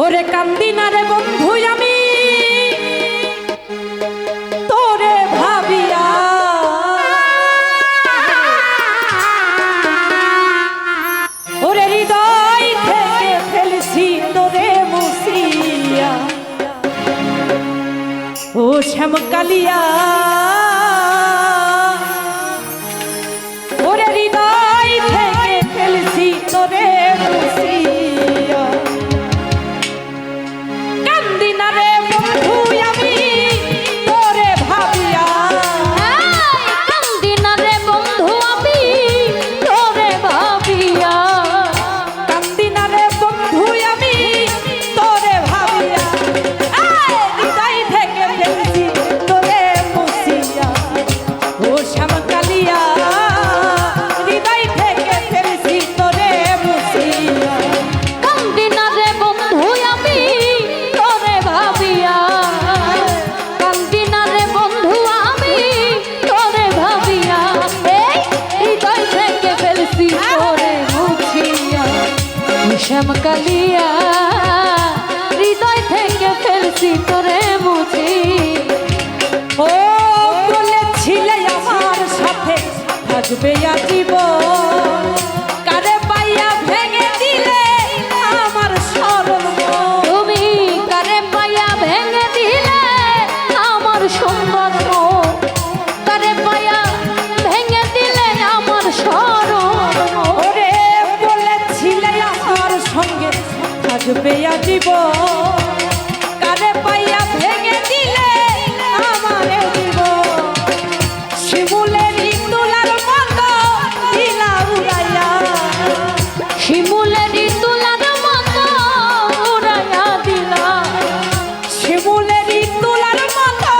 ওরে কান্দি না রে বন্ধু আমি তোরে ভাবিয়া, ওরে হৃদয় থেকে ফেলছি তোরে মুছিয়া, ও শ্যামকালিয়া ওরে হৃদয় থেকে ফেলছি তোরে মুছিয়া। কান্দি না রে বন্ধু আমি তোরে ভাবিয়া, কান্দি না রে বন্ধু আমি তোরে ভাবিয়া, কান্দি না রে বন্ধু আমি তোরে ভাবিয়া, হৃদয় থেকে ফেলছি তোরে মুছিয়া, ও শ্যামকালিয়া হৃদয় থেকে ফেলছি তোরে মুছিয়া। কান্দি না রে বন্ধু আমি তোরে ভাবিয়া, কান্দি না রে বন্ধু আমি তোরে ভাবিয়া, এই হৃদয় থেকে ফেলছি তোরে মুছিয়া, শ্যামকালিয়া হৃদয় থেকে ফেলছি তোরে মুছিয়া। ও বলেছিলে আমার সাথে থাকবে আজীবন, কারে পাইয়া ভেঙে দিলে আমার সরল মন। তুমি কারে পাইয়া ভেঙে দিলে আমার সুন্দর মন, কারে পাইয়া ভেঙে দিলে আমার সরল মন। ওরে বলেছিলে আমার সঙ্গে থাকবে আজীবন, কারে পাইয়া ভেঙে দিলে আমার জীবন। শিমুলের তুলার মতো দিলা উড়াইয়া, শিমুলের তুলার মতো উড়াইয়া দিলা, শিমুলের তুলার মতো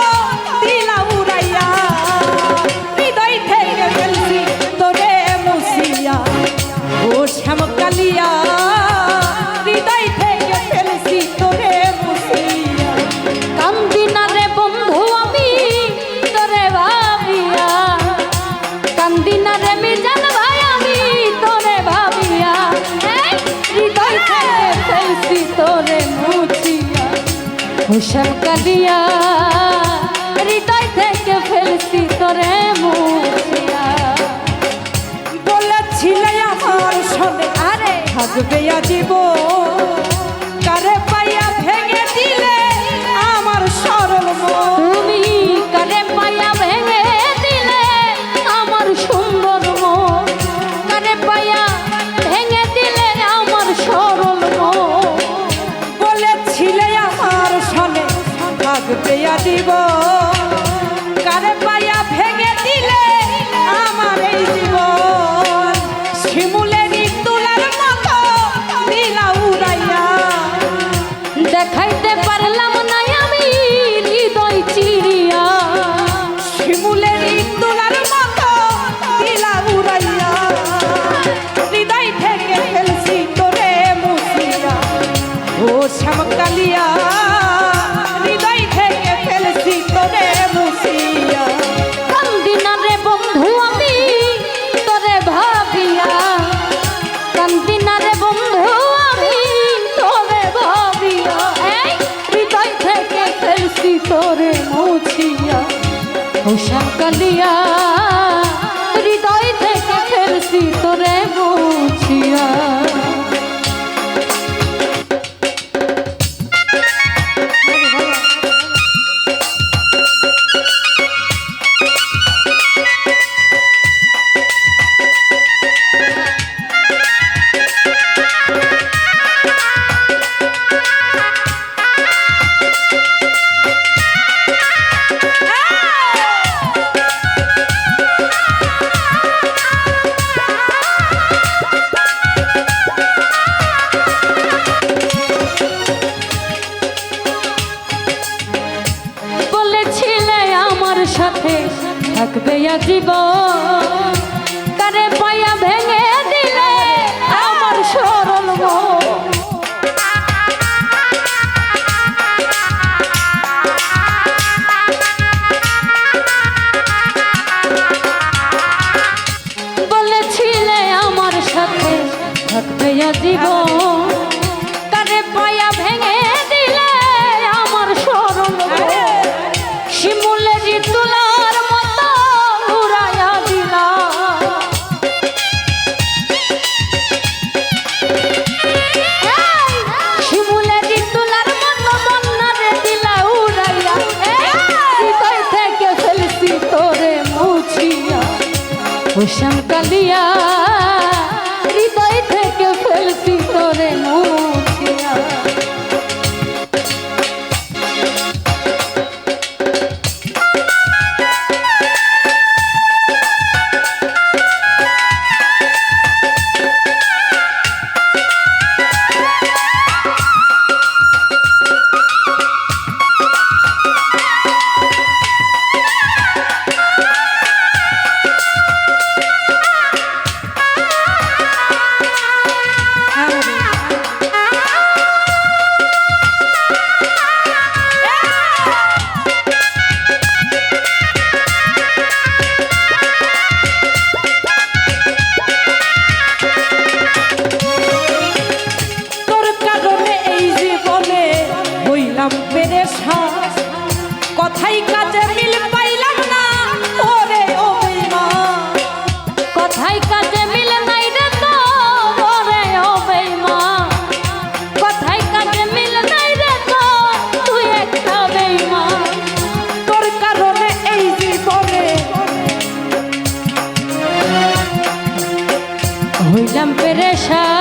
দিলা উড়াইয়া, হৃদয় থেকে ফেলছি তোরে মুছিয়া, ও শ্যামকালিয়া হৃদয় থেকে ফেলছি তোরে মুছিয়া। কান্দি না রে বন্ধু আমি তোরে ভাবিয়া, কান্দি না রে মিজান ভাই আমি তোরে ভাবিয়া, এই হৃদয় থেকে ফেলছি তোরে মুছিয়া, ও শ্যামকালিয়া হৃদয় থেকে ফেলছি তোরে মুছিয়া। বলেছিলে আমার সঙ্গে আরে থাকবে আজীবন, কারে পাইয়া ভেঙে দিলে আমার সরল মন। তুমি কারে পাইয়া ভেঙে দিলে আমার সুন্দর মন, কারে পাইয়া ভেঙে দিলে আমার সরল মন। বলেছিলে আমার সঙ্গে থাকবে আজীবন, কারে পাইয়া ভেঙে দিলে আমার এই জীবন। শিমুলের তুলার মতো দিলা উড়াইয়া, দেখাইতে পারলাম না আমি হৃদয় চিরিয়া, শিমুলের তুলার মতো দিলা উড়াইয়া, হৃদয় থেকে ফেলছি তোরে মুছিয়া, ও শ্যামকালিয়া হৃদয় থেকে ফেলছি তোরে মুছিয়া। কান্দি না রে বন্ধু আমি তোরে ভাবিয়া, কান্দি না রে বন্ধু আমি তোরে ভাবিয়া, এই হৃদয় থেকে ফেলছি তোরে মুছিয়া, ও শ্যামকালিয়া হৃদয় থেকে ফেলছি তোরে মুছিয়া। বলেছিলে আমার সাথে থাকবে আজীবন, কারে পাইয়া ভেঙে দিলে আমার সরল মন। জীবন তারে পায়া ভেঙে ওশান কালিয়া হৃদয় থেকে ফেলছি তোরে মুছিয়া কথাই কাজে মিল পাইলাম না ওরে ও বেঈমান কথাই কাজে মিল নাই রে তো ওরে ও বেঈমান কথাই কাজে মিল নাই রে তো তুই একটা বেঈমান তোর কারণে এই জীবনে হইলাম পেরেশান